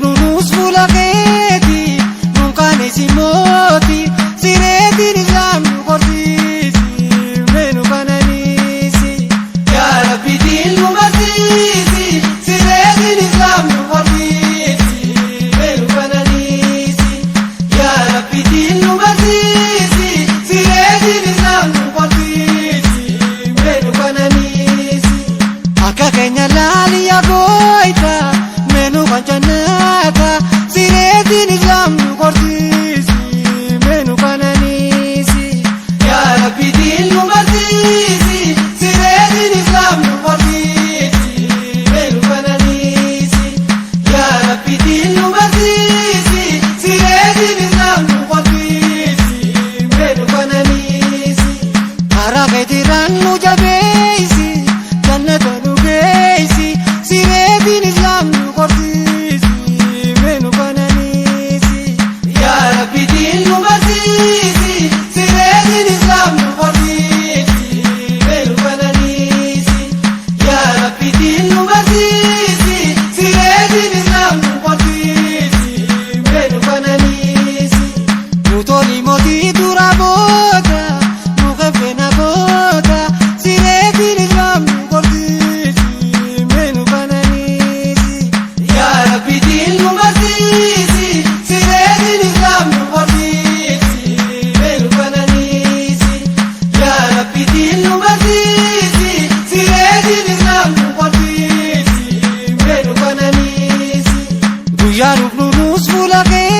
nunus fuula keeti nunkaane simooti sireetiin isaan nu qorsiisi meenu kananiisi yaa Rabbi diin nu barsiisi sireetiin isaan nu qorsiisi meenu kananiisi yaa Rabbi diin nu barsiisi sireetiin isaan nu qorsiisi meenu kananiisi akka keenya laali yaa gooyta meenu kan jannata sireetiin isaan nu qorsiisi meenu kananiisi yaa Rabbi diin nu barsiisi sireetiin isaan nu qorsiisi meenu kananiisi yaa Rabbi diin nu barsiisi sireetiin isaan nu qorsiisi meenu kananiisi karaa keetirraan nu jabeeysi jannata nu geeysi sireetiin isaan nu qorsiisi meenu kananiisi yaa Rabbi diin nu barsiisi sireetiin isaan nu qorsiisi meenu kananiisi yaa Rabbi diin nu barsiisi sireetiin isaan nu qorsiisi meenu kananiisi nu toli mootii dura booda nu keffena booda sireetiin isaan nu qorsiisi meenu kananiisi yaa Rabbi diin nu barsiisi sireetiin isaan nu qorsiisi meenu kananiisi yaa Rabbi diin nu barsiisi sireetiin isaan nu qorsiisi meenu kananiisi guyyaa nunus fuula keeti